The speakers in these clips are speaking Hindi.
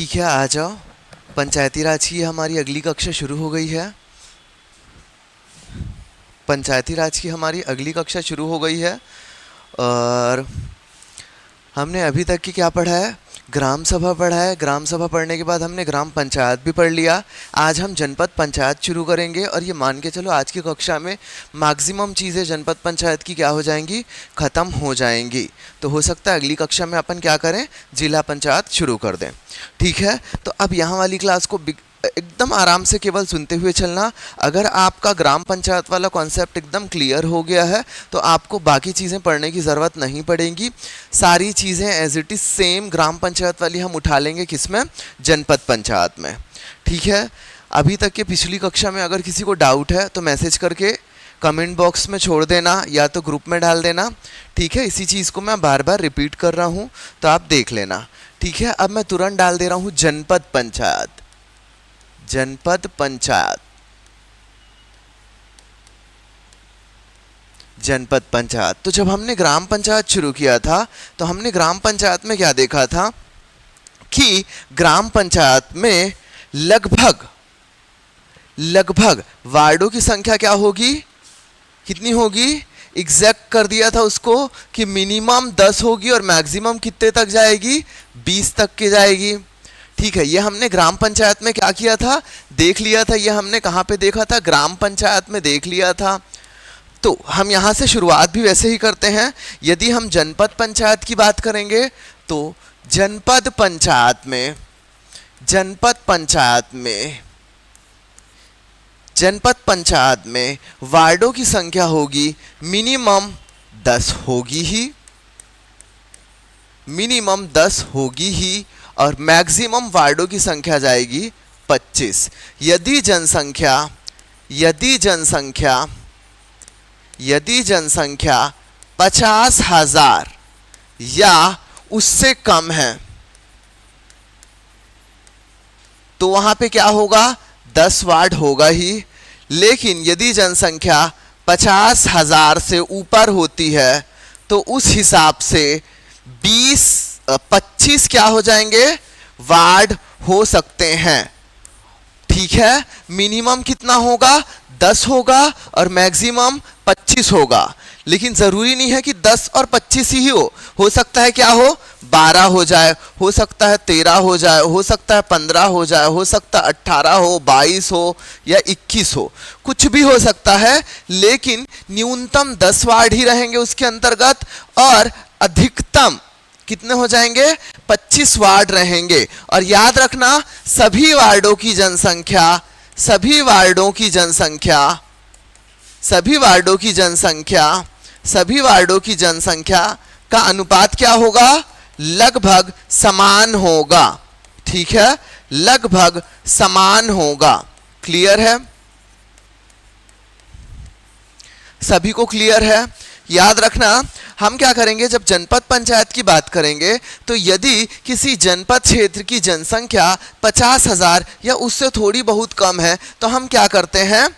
ठीक है, आ जाओ। पंचायती राज की हमारी अगली कक्षा शुरू हो गई है। पंचायती राज की हमारी अगली कक्षा शुरू हो गई है और हमने अभी तक की क्या पढ़ा है? ग्राम सभा पढ़ा है। ग्राम सभा पढ़ने के बाद हमने ग्राम पंचायत भी पढ़ लिया। आज हम जनपद पंचायत शुरू करेंगे और ये मान के चलो आज की कक्षा में मैक्सिमम चीज़ें जनपद पंचायत की क्या हो जाएंगी? ख़त्म हो जाएंगी। तो हो सकता है अगली कक्षा में अपन क्या करें? जिला पंचायत शुरू कर दें। ठीक है, तो अब यहाँ वाली क्लास को एकदम आराम से केवल सुनते हुए चलना। अगर आपका ग्राम पंचायत वाला कॉन्सेप्ट एकदम क्लियर हो गया है तो आपको बाकी चीज़ें पढ़ने की ज़रूरत नहीं पड़ेगी। सारी चीज़ें एज इट इज़ सेम ग्राम पंचायत वाली हम उठा लेंगे किसमें? जनपद पंचायत में। ठीक है, अभी तक के पिछली कक्षा में अगर किसी को डाउट है तो मैसेज करके कमेंट बॉक्स में छोड़ देना या तो ग्रुप में डाल देना। ठीक है, इसी चीज़ को मैं बार बार रिपीट कर रहा हूँ तो आप देख लेना। ठीक है, अब मैं तुरंत डाल दे रहा हूँ जनपद पंचायत। जनपद पंचायत, जनपद पंचायत। तो जब हमने ग्राम पंचायत शुरू किया था तो हमने ग्राम पंचायत में क्या देखा था कि ग्राम पंचायत में लगभग वार्डों की संख्या क्या होगी? कितनी होगी? एग्जैक्ट कर दिया था उसको कि मिनिमम 10 होगी और मैक्सिमम कितने तक जाएगी? 20 तक के जाएगी। ठीक है, ये हमने ग्राम पंचायत में क्या किया था? देख लिया था। ये हमने कहाँ पे देखा था? ग्राम पंचायत में देख लिया था। तो हम यहाँ से शुरुआत भी वैसे ही करते हैं। यदि हम जनपद पंचायत की बात करेंगे तो जनपद पंचायत में वार्डों की संख्या होगी मिनिमम 10 होगी ही और मैक्सिमम वार्डों की संख्या जाएगी 25। यदि जनसंख्या 50,000 या उससे कम है तो वहां पे क्या होगा? 10 वार्ड होगा ही। लेकिन यदि जनसंख्या 50,000 से ऊपर होती है तो उस हिसाब से 25 क्या हो जाएंगे? वार्ड हो सकते हैं। ठीक है, मिनिमम कितना होगा? 10 होगा और मैक्सिमम 25 होगा। लेकिन जरूरी नहीं है कि 10 और 25 ही हो सकता है क्या हो? 12 हो जाए, हो सकता है 13 हो जाए, हो सकता है 15 हो जाए, हो सकता है 18 हो, 22 हो या 21 हो, कुछ भी हो सकता है। लेकिन न्यूनतम 10 वार्ड ही रहेंगे उसके अंतर्गत और अधिकतम कितने हो जाएंगे? 25 वार्ड रहेंगे। और याद रखना सभी वार्डों की जनसंख्या का अनुपात क्या होगा? लगभग समान होगा। ठीक है, लगभग समान होगा। क्लियर है? सभी को क्लियर है? याद रखना हम क्या करेंगे जब जनपद पंचायत की बात करेंगे तो यदि किसी जनपद क्षेत्र की जनसंख्या 50,000 या उससे थोड़ी बहुत कम है तो हम क्या करते हैं?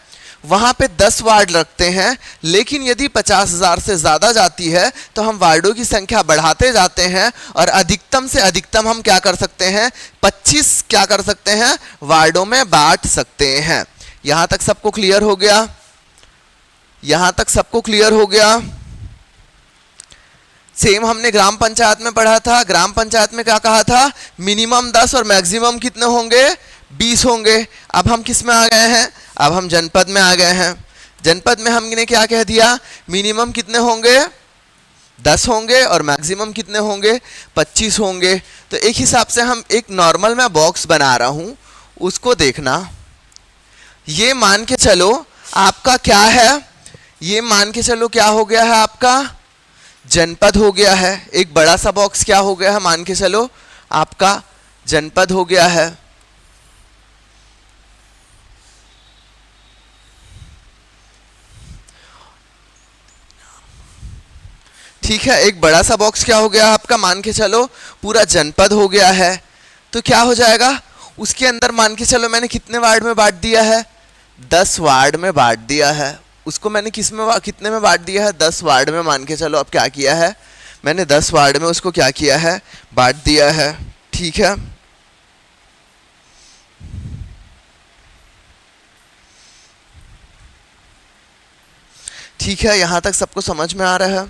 वहाँ पे 10 वार्ड रखते हैं। लेकिन यदि 50,000 से ज़्यादा जाती है तो हम वार्डों की संख्या बढ़ाते जाते हैं और अधिकतम से अधिकतम हम क्या कर सकते हैं? 25 क्या कर सकते हैं? वार्डों में बांट सकते हैं। यहाँ तक सबको क्लियर हो गया? सेम हमने ग्राम पंचायत में पढ़ा था। ग्राम पंचायत में क्या कहा था? मिनिमम 10 और मैक्सिमम कितने होंगे? 20 होंगे। अब हम किस में आ गए हैं? अब हम जनपद में आ गए हैं। जनपद में हमने क्या कह दिया? मिनिमम कितने होंगे? 10 होंगे और मैक्सिमम कितने होंगे? 25 होंगे। तो एक हिसाब से हम एक नॉर्मल मैं बॉक्स बना रहा हूं, उसको देखना। ये मान के चलो आपका क्या है? ये मान के चलो क्या हो गया है? आपका जनपद हो गया है। एक बड़ा सा बॉक्स क्या हो गया है? मान के चलो आपका जनपद हो गया है। ठीक है, एक बड़ा सा बॉक्स क्या हो गया आपका? मान के चलो पूरा जनपद हो गया है। तो क्या हो जाएगा? उसके अंदर मान के चलो मैंने कितने वार्ड में बांट दिया है? 10 वार्ड में बांट दिया है। उसको मैंने कितने में बांट दिया है? 10 वार्ड में। मान के चलो अब क्या किया है? मैंने 10 वार्ड में उसको क्या किया है? बांट दिया है। ठीक है, ठीक है, यहां तक सबको समझ में आ रहा है?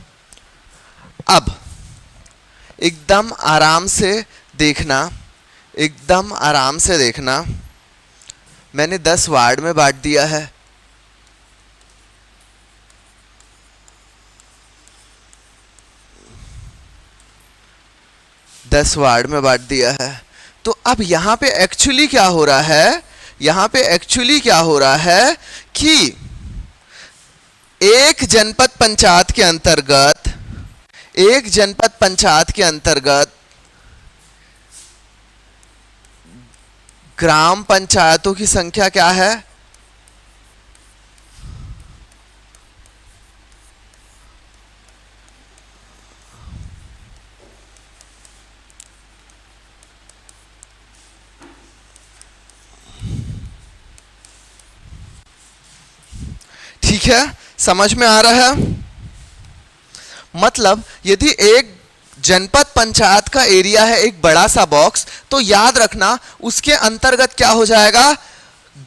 अब एकदम आराम से देखना, एकदम आराम से देखना। मैंने 10 वार्ड में बांट दिया है। दस वार्ड में बांट दिया है। तो अब यहां पे एक्चुअली क्या हो रहा है, यहां पे एक्चुअली क्या हो रहा है कि एक जनपद पंचायत के अंतर्गत, एक जनपद पंचायत के अंतर्गत ग्राम पंचायतों की संख्या क्या है? ठीक है, समझ में आ रहा है? मतलब यदि एक जनपद पंचायत का एरिया है एक बड़ा सा बॉक्स, तो याद रखना उसके अंतर्गत क्या हो जाएगा?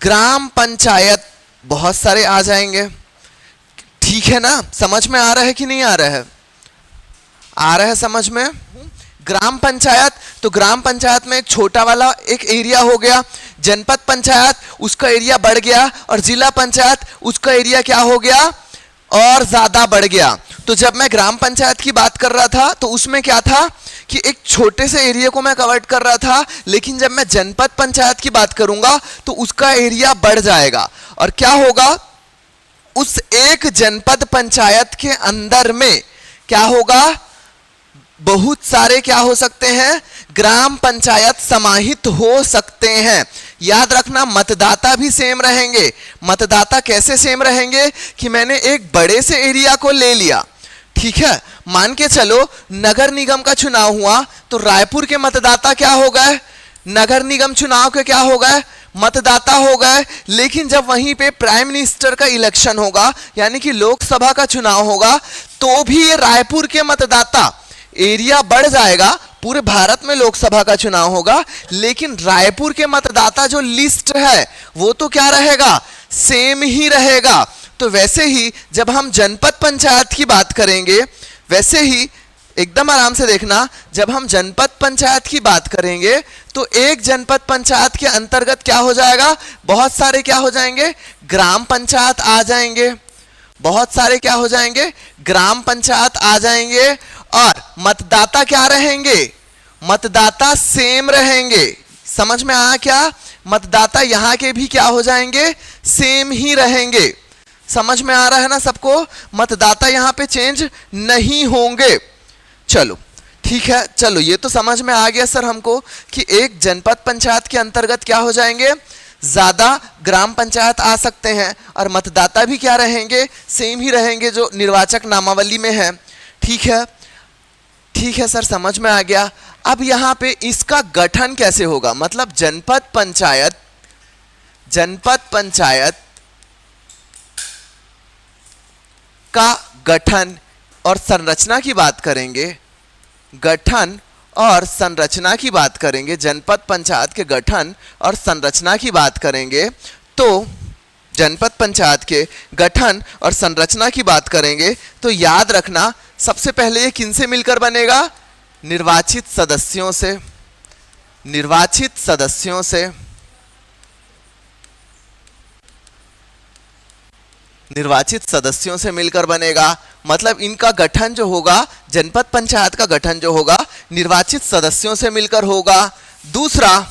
ग्राम पंचायत बहुत सारे आ जाएंगे। ठीक है ना? समझ में आ रहा है कि नहीं आ रहा है? आ रहा है समझ में? ग्राम पंचायत, तो ग्राम पंचायत में एक छोटा वाला एक एरिया हो गया। जनपद पंचायत उसका एरिया बढ़ गया, और जिला पंचायत उसका एरिया क्या हो गया? और ज्यादा बढ़ गया। तो जब मैं ग्राम पंचायत की बात कर रहा था तो उसमें क्या था कि एक छोटे से एरिया को मैं कवर कर रहा था, लेकिन जब मैं जनपद पंचायत की बात करूंगा तो उसका एरिया बढ़ जाएगा। और क्या होगा? उस एक जनपद पंचायत के अंदर में क्या होगा? बहुत सारे क्या हो सकते हैं? ग्राम पंचायत समाहित हो सकते हैं। याद रखना मतदाता भी सेम रहेंगे। मतदाता कैसे सेम रहेंगे कि मैंने एक बड़े से एरिया को ले लिया, ठीक है, मान के चलो नगर निगम का चुनाव हुआ तो रायपुर के मतदाता क्या हो गए? नगर निगम चुनाव के क्या हो गए? मतदाता हो गए। लेकिन जब वहीं पे प्राइम मिनिस्टर का इलेक्शन होगा, यानी कि लोकसभा का चुनाव होगा, तो भी ये रायपुर के मतदाता, एरिया बढ़ जाएगा, पूरे भारत में लोकसभा का चुनाव होगा, लेकिन रायपुर के मतदाता जो लिस्ट है वो तो क्या रहेगा? सेम ही रहेगा। तो वैसे ही जब हम जनपद पंचायत की बात करेंगे, वैसे ही एकदम आराम से देखना, जब हम जनपद पंचायत की बात करेंगे तो एक जनपद पंचायत के अंतर्गत क्या हो जाएगा? बहुत सारे क्या हो जाएंगे? ग्राम पंचायत आ जाएंगे। बहुत सारे क्या हो जाएंगे? ग्राम पंचायत आ जाएंगे। और मतदाता क्या रहेंगे? मतदाता सेम रहेंगे। समझ में आया क्या? मतदाता यहां के भी क्या हो जाएंगे? सेम ही रहेंगे। समझ में आ रहा है ना सबको? मतदाता यहां पे चेंज नहीं होंगे। चलो ठीक है, चलो ये तो समझ में आ गया सर हमको कि एक जनपद पंचायत के अंतर्गत क्या हो जाएंगे? ज्यादा ग्राम पंचायत आ सकते हैं, और मतदाता भी क्या रहेंगे? सेम ही रहेंगे जो निर्वाचक नामावली में है। ठीक है, ठीक है सर, समझ में आ गया। अब यहां पे इसका गठन कैसे होगा? मतलब जनपद पंचायत, जनपद पंचायत का गठन और संरचना की बात करेंगे। गठन और संरचना की बात करेंगे, जनपद पंचायत के गठन और संरचना की बात करेंगे। तो जनपद पंचायत के गठन और संरचना की बात करेंगे तो याद रखना सबसे पहले ये किनसे मिलकर बनेगा? निर्वाचित सदस्यों से। निर्वाचित सदस्यों से, निर्वाचित सदस्यों से मिलकर बनेगा। मतलब इनका गठन जो होगा, जनपद पंचायत का गठन जो होगा, निर्वाचित सदस्यों से मिलकर होगा। दूसरा,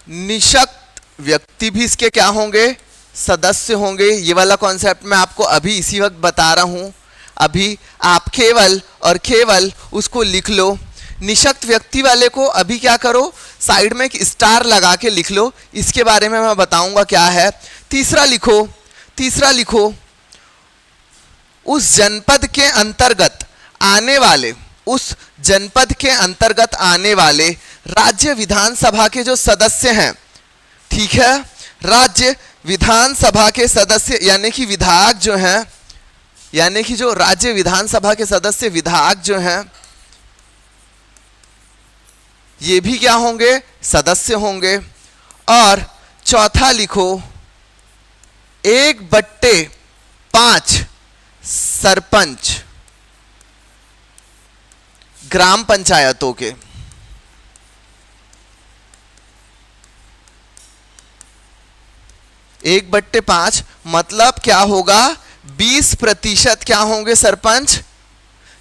निशक्त व्यक्ति भी इसके क्या होंगे? सदस्य होंगे। ये वाला कॉन्सेप्ट मैं आपको अभी इसी वक्त बता रहा हूं। अभी आप केवल और केवल उसको लिख लो। निशक्त व्यक्ति वाले को अभी क्या करो? साइड में एक स्टार लगा के लिख लो। इसके बारे में मैं बताऊंगा क्या है। तीसरा लिखो, तीसरा लिखो, उस जनपद के अंतर्गत आने वाले, उस जनपद के अंतर्गत आने वाले राज्य विधानसभा के जो सदस्य हैं, ठीक है, राज्य विधानसभा के सदस्य यानी कि विधायक जो हैं, यानी कि जो राज्य विधानसभा के सदस्य विधायक जो हैं, ये भी क्या होंगे? सदस्य होंगे। और चौथा लिखो, 1/5 सरपंच ग्राम पंचायतों के, 1/5 मतलब क्या होगा, 20% क्या होंगे सरपंच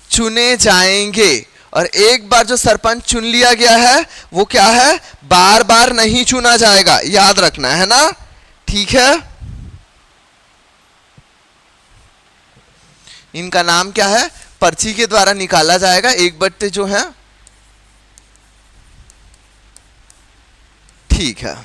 चुने जाएंगे। और एक बार जो सरपंच चुन लिया गया है वो क्या है, बार बार नहीं चुना जाएगा, याद रखना है ना, ठीक है। इनका नाम क्या है, पर्ची के द्वारा निकाला जाएगा, 1/5 जो है, ठीक है,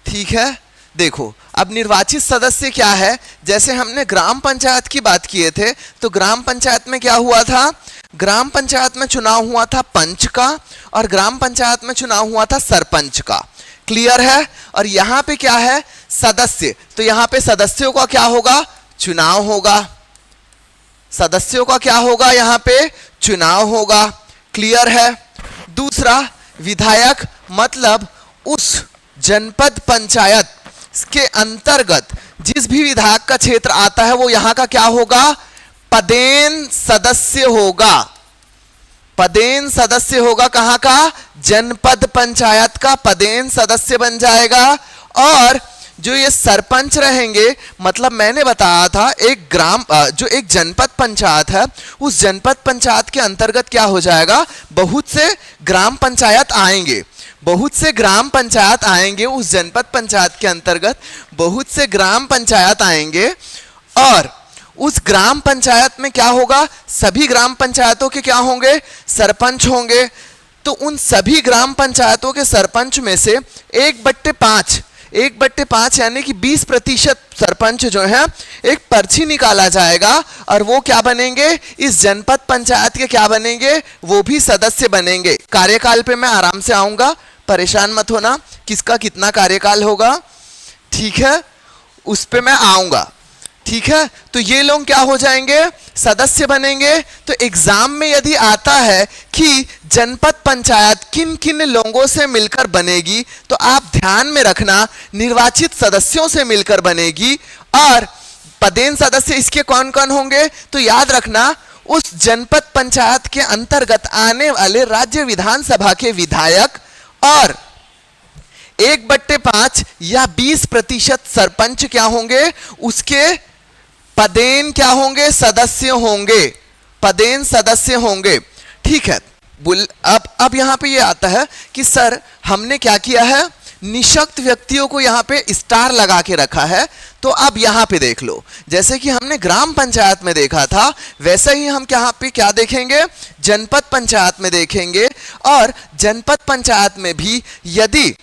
ठीक है। देखो अब निर्वाचित सदस्य क्या है, जैसे हमने ग्राम पंचायत की बात किए थे, तो ग्राम पंचायत में क्या हुआ था, ग्राम पंचायत में चुनाव हुआ था पंच का और ग्राम पंचायत में चुनाव हुआ था सरपंच का, क्लियर है। और यहाँ पे क्या है, सदस्य, तो यहाँ पे सदस्यों का क्या होगा, चुनाव होगा, सदस्यों का क्या होगा, यहाँ पे चुनाव होगा, क्लियर है। दूसरा विधायक, मतलब उस जनपद पंचायत के अंतर्गत जिस भी विधायक का क्षेत्र आता है वो यहाँ का क्या होगा, पदेन सदस्य होगा, पदेन सदस्य होगा, कहां का, जनपद पंचायत का पदेन सदस्य बन जाएगा। और जो ये सरपंच रहेंगे, मतलब मैंने बताया था एक ग्राम जो एक जनपद पंचायत है, उस जनपद पंचायत के अंतर्गत क्या हो जाएगा, बहुत से ग्राम पंचायत आएंगे, बहुत से ग्राम पंचायत आएंगे, उस जनपद पंचायत के अंतर्गत बहुत से ग्राम पंचायत आएंगे। और उस ग्राम पंचायत में क्या होगा, सभी ग्राम पंचायतों के क्या होंगे, सरपंच होंगे। तो उन सभी ग्राम पंचायतों के सरपंच में से 1/5 यानी कि 20% सरपंच जो है, एक पर्ची निकाला जाएगा और वो क्या बनेंगे, इस जनपद पंचायत के क्या बनेंगे, वो भी सदस्य बनेंगे। कार्यकाल पे मैं आराम से आऊंगा, परेशान मत होना, किसका कितना कार्यकाल होगा, ठीक है, उस पे मैं आऊंगा, ठीक है। तो ये लोग क्या हो जाएंगे, सदस्य बनेंगे। तो एग्जाम में यदि आता है कि जनपद पंचायत किन किन लोगों से मिलकर बनेगी, तो आप ध्यान में रखना निर्वाचित सदस्यों से मिलकर बनेगी। और पदेन सदस्य इसके कौन कौन होंगे, तो याद रखना उस जनपद पंचायत के अंतर्गत आने वाले राज्य विधानसभा के विधायक और 1/5 या 20% सरपंच क्या होंगे, उसके पदेन क्या होंगे, सदस्य होंगे, पदेन सदस्य होंगे, ठीक है। अब यहां पे ये आता है कि सर हमने क्या किया है, निशक्त व्यक्तियों को यहां पे स्टार लगा के रखा है। तो अब यहां पे देख लो, जैसे कि हमने ग्राम पंचायत में देखा था, वैसे ही हम यहाँ पे क्या देखेंगे, जनपद पंचायत में देखेंगे। और जनपद पंचायत में भी यदि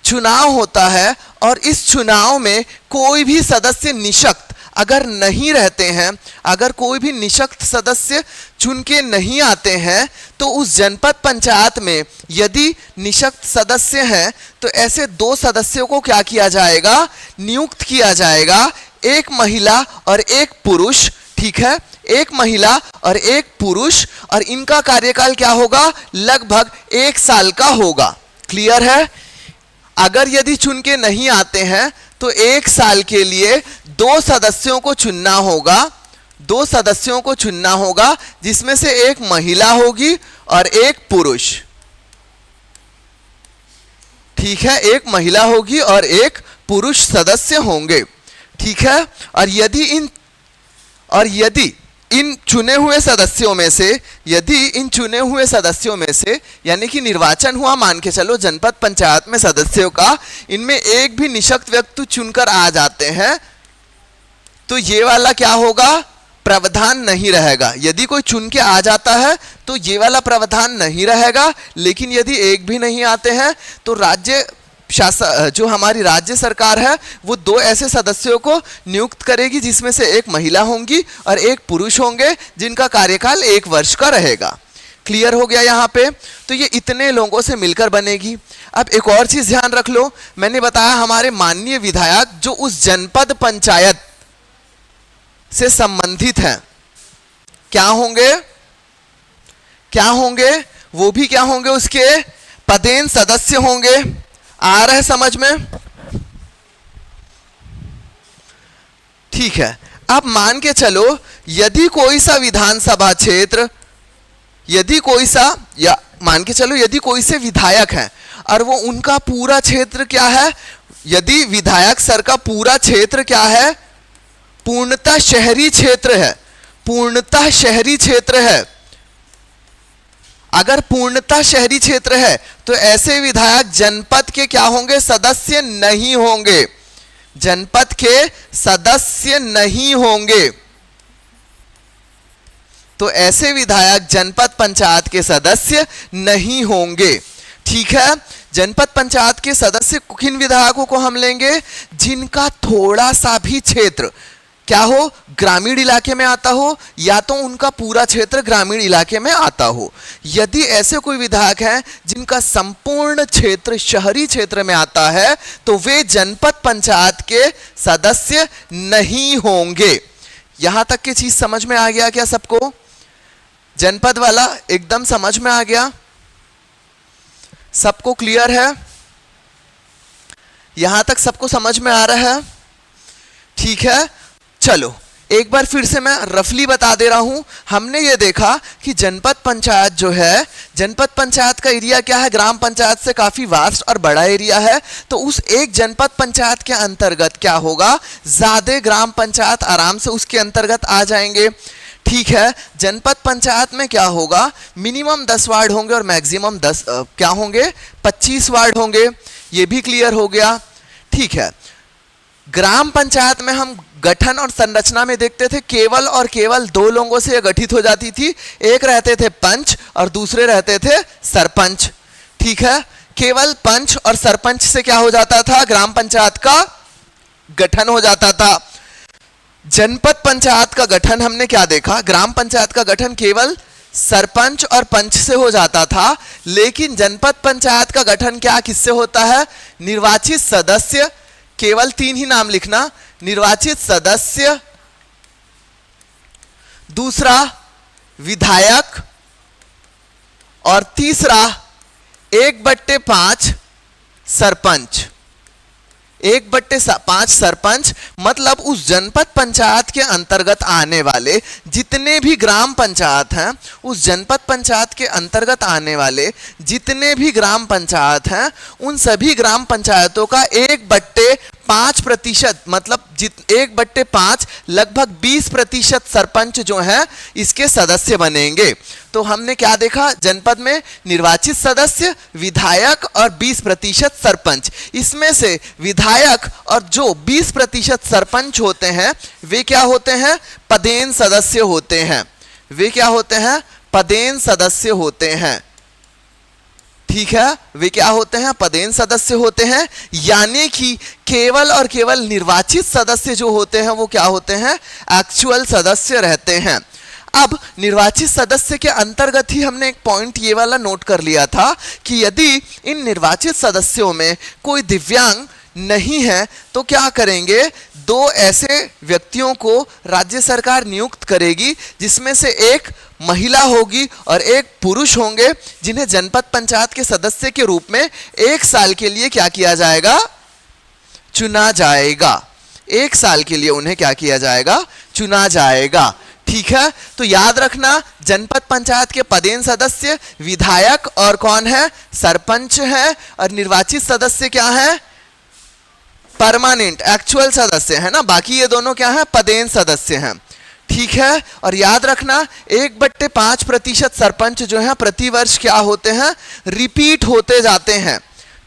चुनाव होता है और इस चुनाव में कोई भी सदस्य निशक्त अगर नहीं रहते हैं, अगर कोई भी निशक्त सदस्य चुन के नहीं आते हैं, तो उस जनपद पंचायत में यदि निशक्त सदस्य हैं, तो ऐसे 2 सदस्यों को क्या किया जाएगा, नियुक्त किया जाएगा, एक महिला और एक पुरुष, ठीक है, एक महिला और एक पुरुष। और इनका कार्यकाल क्या होगा, लगभग 1 साल का होगा, क्लियर है। अगर यदि चुन के नहीं आते हैं तो 1 साल के लिए 2 सदस्यों को चुनना होगा, 2 सदस्यों को चुनना होगा, जिसमें से एक महिला होगी और एक पुरुष, ठीक है, एक महिला होगी और एक पुरुष सदस्य होंगे, ठीक है। और यदि इन चुने हुए सदस्यों में से, यदि इन चुने हुए सदस्यों में से, यानी कि निर्वाचन हुआ मान के चलो जनपद पंचायत में सदस्यों का, इनमें एक भी निशक्त व्यक्ति चुनकर आ जाते हैं, तो ये वाला क्या होगा, प्रावधान नहीं रहेगा। यदि कोई चुन के आ जाता है तो ये वाला प्रावधान नहीं रहेगा, लेकिन यदि एक भी नहीं आते हैं तो राज्य शासन, जो हमारी राज्य सरकार है, वो 2 ऐसे सदस्यों को नियुक्त करेगी, जिसमें से एक महिला होंगी और एक पुरुष होंगे, जिनका कार्यकाल 1 वर्ष का रहेगा। क्लियर हो गया यहाँ पे। तो ये इतने लोगों से मिलकर बनेगी। अब एक और चीज ध्यान रख लो, मैंने बताया हमारे माननीय विधायक जो उस जनपद पंचायत से संबंधित हैं, क्या होंगे, क्या होंगे, वो भी क्या होंगे, उसके पदेन सदस्य होंगे। आ रहा है समझ में? ठीक है, अब मान के चलो यदि कोई सा विधानसभा क्षेत्र, यदि कोई सा, या मान के चलो यदि कोई से विधायक हैं और वो उनका पूरा क्षेत्र क्या है, यदि विधायक सर का पूरा क्षेत्र क्या है, पूर्णतः शहरी क्षेत्र है, पूर्णतः शहरी क्षेत्र है, अगर पूर्णतः शहरी क्षेत्र है तो ऐसे विधायक जनपद के क्या होंगे, सदस्य नहीं होंगे, जनपद के सदस्य नहीं होंगे। तो ऐसे विधायक जनपद पंचायत के सदस्य नहीं होंगे। ठीक है, जनपद पंचायत के सदस्य किन विधायकों को हम लेंगे, जिनका थोड़ा सा भी क्षेत्र क्या हो, ग्रामीण इलाके में आता हो, या तो उनका पूरा क्षेत्र ग्रामीण इलाके में आता हो। यदि ऐसे कोई विधायक हैं जिनका संपूर्ण क्षेत्र शहरी क्षेत्र में आता है तो वे जनपद पंचायत के सदस्य नहीं होंगे। यहां तक की चीज समझ में आ गया क्या सबको? जनपद वाला एकदम समझ में आ गया, सबको क्लियर है? यहां तक सबको समझ में आ रहा है? ठीक है, चलो एक बार फिर से मैं रफली बता दे रहा हूं। हमने ये देखा कि जनपद पंचायत जो है, जनपद पंचायत का एरिया क्या है, ग्राम पंचायत से काफी वास्ट और बड़ा एरिया है। तो उस एक जनपद पंचायत के अंतर्गत क्या होगा, ज्यादा ग्राम पंचायत आराम से उसके अंतर्गत आ जाएंगे। ठीक है, जनपद पंचायत में क्या होगा, मिनिमम 10 वार्ड होंगे और मैक्सिमम 10 क्या होंगे, 25 वार्ड होंगे। ये भी क्लियर हो गया। ठीक है, ग्राम पंचायत में हम गठन और संरचना में देखते थे केवल और केवल 2 लोगों से यह गठित हो जाती थी, एक रहते थे पंच और दूसरे रहते थे सरपंच। ठीक है, केवल पंच और सरपंच से क्या हो जाता था, ग्राम पंचायत का गठन हो जाता था। जनपद पंचायत का गठन हमने क्या देखा, ग्राम पंचायत का गठन केवल सरपंच और पंच से हो जाता था, लेकिन जनपद पंचायत का गठन क्या किससे होता है, निर्वाचित सदस्य, केवल 3 ही नाम लिखना, निर्वाचित सदस्य, दूसरा विधायक और तीसरा 1/5 सरपंच। 1/5 सरपंच मतलब उस जनपद पंचायत के अंतर्गत आने वाले जितने भी ग्राम पंचायत हैं, उस जनपद पंचायत के अंतर्गत आने वाले जितने भी ग्राम पंचायत हैं, उन सभी ग्राम पंचायतों का 1/5% मतलब 1/5 लगभग 20% सरपंच जो हैं इसके सदस्य बनेंगे। तो हमने क्या देखा, जनपद में निर्वाचित सदस्य, विधायक और 20% सरपंच। इसमें से विधायक और जो 20% सरपंच होते हैं वे क्या होते हैं, पदेन सदस्य होते हैं। वे क्या होते हैं, पदेन सदस्य होते हैं। ठीक है, वे क्या होते हैं, पदेन सदस्य होते हैं। यानी कि केवल और केवल निर्वाचित सदस्य जो होते हैं वो क्या होते हैं, एक्चुअल सदस्य रहते हैं। अब निर्वाचित सदस्य के अंतर्गत ही हमने एक पॉइंट ये वाला नोट कर लिया था कि यदि इन निर्वाचित सदस्यों में कोई दिव्यांग नहीं है तो क्या करेंगे, 2 ऐसे व्यक्तियों को राज्य सरकार नियुक्त करेगी, जिसमें से एक महिला होगी और एक पुरुष होंगे, जिन्हें जनपद पंचायत के सदस्य के रूप में 1 साल के लिए क्या किया जाएगा, चुना जाएगा। 1 साल के लिए उन्हें क्या किया जाएगा, चुना जाएगा। ठीक है, तो याद रखना जनपद पंचायत के पदेन सदस्य विधायक और कौन है, सरपंच है, और निर्वाचित सदस्य क्या है, परमानेंट एक्चुअल सदस्य है ना। बाकी ये दोनों क्या है, पदेन सदस्य हैं। ठीक है, और याद रखना 1/5% सरपंच जो है प्रतिवर्ष क्या होते हैं, रिपीट होते जाते हैं।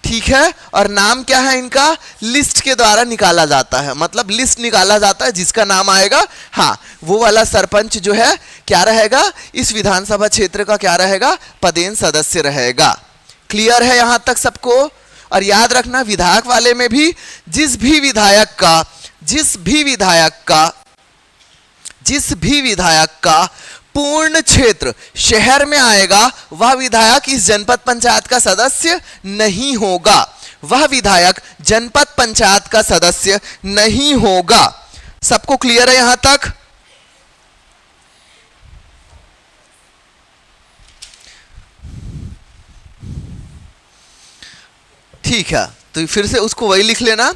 ठीक है, और नाम क्या है इनका, लिस्ट के द्वारा निकाला जाता है, मतलब लिस्ट निकाला जाता है, जिसका नाम आएगा, हाँ वो वाला सरपंच जो है क्या रहेगा, इस विधानसभा क्षेत्र का क्या रहेगा, पदेन सदस्य रहेगा। क्लियर है यहां तक सबको? और याद रखना विधायक वाले में भी जिस भी विधायक का पूर्ण क्षेत्र शहर में आएगा, वह विधायक इस जनपद पंचायत का सदस्य नहीं होगा। वह विधायक जनपद पंचायत का सदस्य नहीं होगा। सबको क्लियर है यहां तक? ठीक है, तो फिर से उसको वही लिख लेना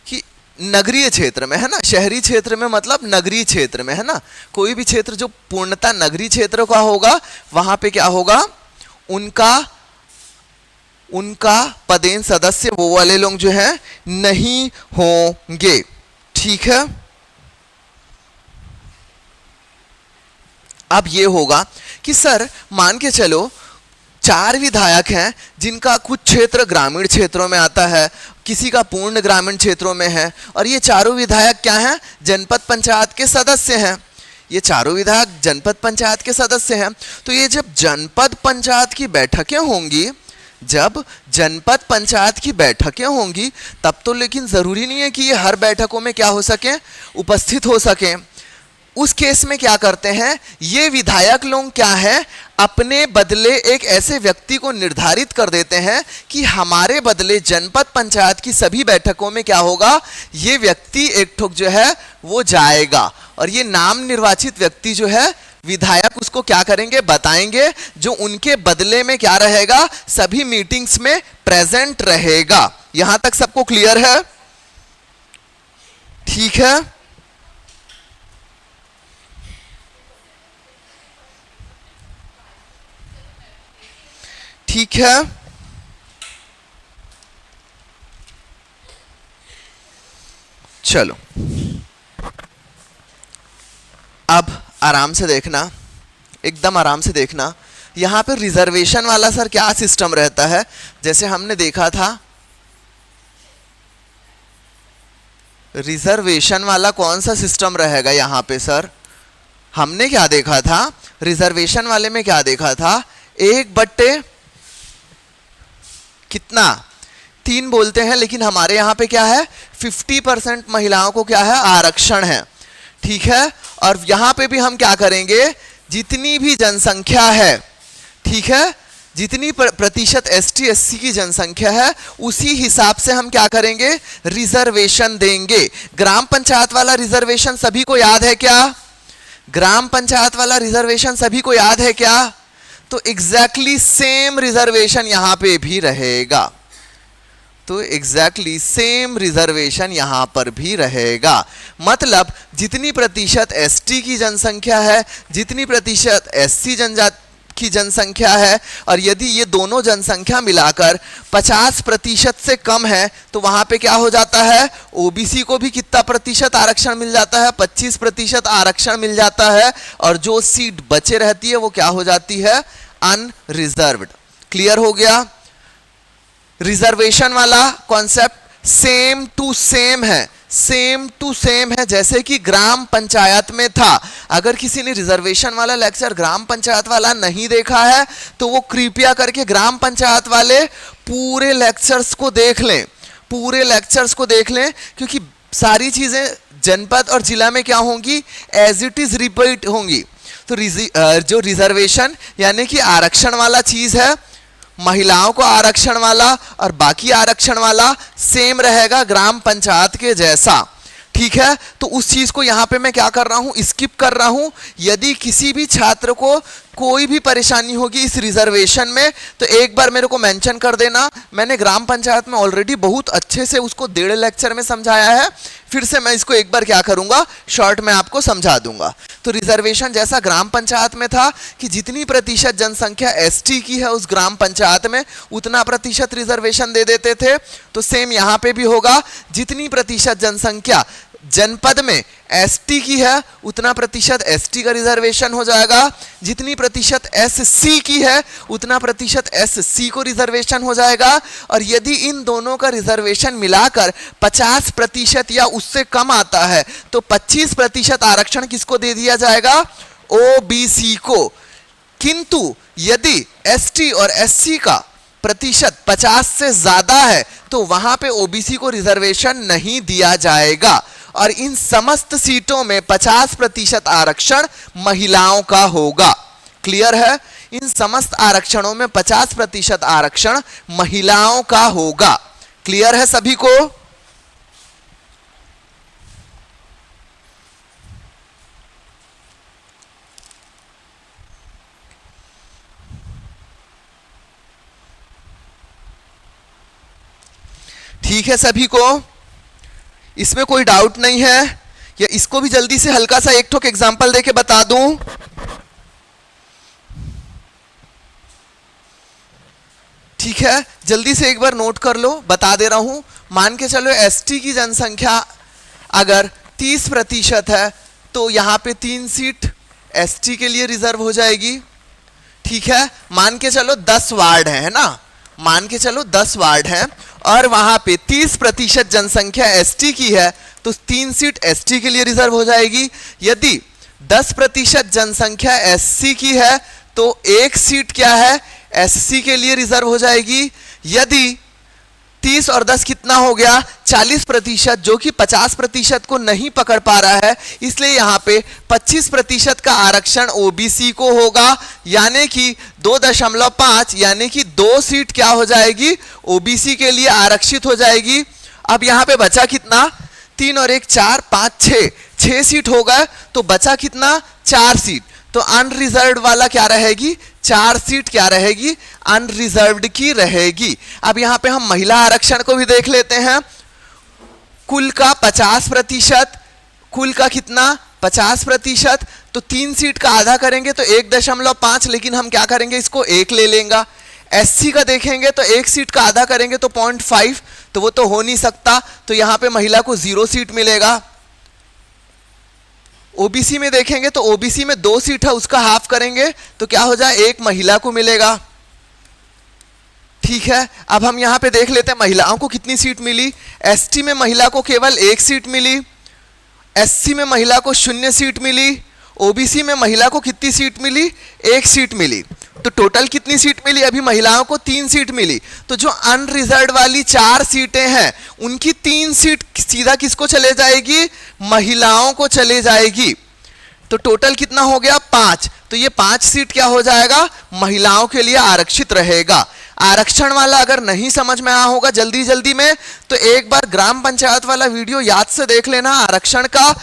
कि नगरीय क्षेत्र में, है ना, शहरी क्षेत्र में मतलब नगरीय क्षेत्र में, है ना, कोई भी क्षेत्र जो पूर्णतः नगरीय क्षेत्र का होगा वहां पे क्या होगा, उनका उनका पदेन सदस्य वो वाले लोग जो है नहीं होंगे। ठीक है, अब ये होगा कि सर मान के चलो 4 विधायक हैं जिनका कुछ क्षेत्र ग्रामीण क्षेत्रों में आता है, किसी का पूर्ण ग्रामीण क्षेत्रों में है, और ये चारों विधायक क्या हैं, जनपद पंचायत के सदस्य हैं। ये चारों विधायक जनपद पंचायत के सदस्य हैं। तो ये जब जनपद पंचायत की बैठकें होंगी, जब जनपद पंचायत की बैठकें होंगी तब तो लेकिन जरूरी नहीं है कि ये हर बैठकों में क्या हो सके, उपस्थित हो सके। उस केस में क्या करते हैं, ये विधायक लोग क्या है, अपने बदले एक ऐसे व्यक्ति को निर्धारित कर देते हैं कि हमारे बदले जनपद पंचायत की सभी बैठकों में क्या होगा, ये व्यक्ति एक ठोक जो है वो जाएगा, और ये नाम निर्वाचित व्यक्ति जो है विधायक उसको क्या करेंगे, बताएंगे, जो उनके बदले में क्या रहेगा, सभी मीटिंग्स में प्रेजेंट रहेगा। यहां तक सबको क्लियर है? ठीक है, ठीक है। चलो अब आराम से देखना, एकदम आराम से देखना। यहां पे रिजर्वेशन वाला सर क्या सिस्टम रहता है, जैसे हमने देखा था रिजर्वेशन वाला कौन सा सिस्टम रहेगा यहां पे सर, हमने क्या देखा था रिजर्वेशन वाले में, क्या देखा था, 1/, कितना, 3 बोलते हैं, लेकिन हमारे यहाँ पे क्या है, 50% महिलाओं को क्या है, आरक्षण है। ठीक है, और यहाँ पे भी हम क्या करेंगे, जितनी भी जनसंख्या है, ठीक है, जितनी प्रतिशत एसटी एससी की जनसंख्या है उसी हिसाब से हम क्या करेंगे, रिजर्वेशन देंगे। ग्राम पंचायत वाला रिजर्वेशन सभी को याद है क्या, ग्राम पंचायत वाला रिजर्वेशन सभी को याद है क्या, तो एग्जैक्टली सेम रिजर्वेशन यहां पे भी रहेगा, तो एग्जैक्टली सेम रिजर्वेशन यहां पर भी रहेगा। मतलब जितनी प्रतिशत एसटी की जनसंख्या है, जितनी प्रतिशत एससी जनजाति की जनसंख्या है, और यदि ये दोनों जनसंख्या मिलाकर 50% से कम है तो वहां पे क्या हो जाता है, ओबीसी को भी कितना प्रतिशत आरक्षण मिल जाता है, 25% आरक्षण मिल जाता है, और जो सीट बचे रहती है वो क्या हो जाती है, अनरिजर्व्ड। क्लियर हो गया? रिजर्वेशन वाला कॉन्सेप्ट सेम टू सेम है, सेम टू सेम है जैसे कि ग्राम पंचायत में था। अगर किसी ने रिजर्वेशन वाला लेक्चर ग्राम पंचायत वाला नहीं देखा है तो वो कृपया करके ग्राम पंचायत वाले पूरे लेक्चर्स को देख लें, पूरे लेक्चर्स को देख लें, क्योंकि सारी चीजें जनपद और जिला में क्या होंगी, एज इट इज रिपीट होंगी। तो जो रिजर्वेशन यानी कि आरक्षण वाला चीज है, महिलाओं को आरक्षण वाला और बाकी आरक्षण वाला सेम रहेगा ग्राम पंचायत के जैसा। ठीक है, तो उस चीज को यहां पे मैं क्या कर रहा हूं, स्किप कर रहा हूं। यदि किसी भी छात्र को कोई भी परेशानी होगी इस रिजर्वेशन में तो एक बार मेरे को मेंशन कर देना। मैंने ग्राम पंचायत में ऑलरेडी बहुत अच्छे से उसको 1.5 लेक्चर में समझाया है, फिर से मैं इसको एक बार क्या करूंगा, शॉर्ट में आपको समझा दूंगा। तो रिजर्वेशन जैसा ग्राम पंचायत में था कि जितनी प्रतिशत जनसंख्या एसटी की है उस ग्राम पंचायत में उतना प्रतिशत रिजर्वेशन दे देते थे, तो सेम यहां पे भी होगा, जितनी प्रतिशत जनसंख्या जनपद में एसटी की है उतना प्रतिशत एसटी का रिजर्वेशन हो जाएगा, जितनी प्रतिशत एससी की है उतना प्रतिशत एससी को रिजर्वेशन हो जाएगा, और यदि इन दोनों का रिजर्वेशन मिलाकर 50% या उससे कम आता है तो 25% आरक्षण किसको दे दिया जाएगा, ओबीसी को। किंतु यदि एसटी और एससी का प्रतिशत 50 से ज्यादा है तो वहां पे ओबीसी को रिजर्वेशन नहीं दिया जाएगा, और इन समस्त सीटों में 50% आरक्षण महिलाओं का होगा। क्लियर है? इन समस्त आरक्षणों में 50% आरक्षण महिलाओं का होगा। क्लियर है सभी को? ठीक है सभी को? इसमें कोई डाउट नहीं है? या इसको भी जल्दी से हल्का सा एक ठोक एग्जांपल देके बता दूं? ठीक है, जल्दी से एक बार नोट कर लो, बता दे रहा हूं। मान के चलो एसटी की जनसंख्या अगर 30% है तो यहां पे 3 सीट एसटी के लिए रिजर्व हो जाएगी। ठीक है, मान के चलो 10 वार्ड है ना, मान के चलो 10 वार्ड है और वहां पे 30% जनसंख्या एसटी की है तो 3 सीट एसटी के लिए रिजर्व हो जाएगी। यदि 10% जनसंख्या एससी की है तो 1 सीट क्या है, एससी के लिए रिजर्व हो जाएगी। यदि 30 और 10 कितना हो गया, 40%, जो कि 50% को नहीं पकड़ पा रहा है, इसलिए यहां पे 25% का आरक्षण ओबीसी को होगा, यानी कि 2.5 यानी कि 2 सीट क्या हो जाएगी, ओबीसी के लिए आरक्षित हो जाएगी। अब यहां पे बचा कितना, 3 और 1 4 5 6 सीट हो गए, तो बचा कितना, 4 सीट। तो अनरिजर्व्ड वाला क्या रहेगी, 4 सीट क्या रहेगी, अनरिजर्व्ड की रहेगी। अब यहां पे हम महिला आरक्षण को भी देख लेते हैं। कुल का 50%, कुल का कितना, 50%, तो 3 सीट का आधा करेंगे तो 1.5, लेकिन हम क्या करेंगे, इसको 1 ले लेंगे। एससी का देखेंगे तो 1 सीट का आधा करेंगे तो 0.5, तो वो तो हो नहीं सकता, तो यहां पे महिला को 0 सीट मिलेगा। ओबीसी में देखेंगे तो ओबीसी में 2 सीट है, उसका हाफ करेंगे तो क्या हो जाए, 1 महिला को मिलेगा। ठीक है, अब हम यहां पे देख लेते हैं महिलाओं को कितनी सीट मिली। एसटी में महिला को केवल 1 सीट मिली, एससी में महिला को 0 सीट मिली, ओबीसी में महिला को कितनी सीट मिली, 1 सीट मिली। तो टोटल कितनी सीट मिली, अभी महिलाओं को 3 सीट मिली। तो जो अनरिजर्व्ड वाली 4 सीटें हैं उनकी 3 सीट सीधा किसको चले जाएगी, महिलाओं को चले जाएगी। तो टोटल कितना हो गया, 5। तो ये 5 सीट क्या हो जाएगा, महिलाओं के लिए आरक्षित रहेगा। आरक्षण वाला अगर नहीं समझ में आया होगा जल्दी जल्दी में, तो एक बार ग्राम पंचायत वाला वीडियो याद से देख लेना। आरक्षण का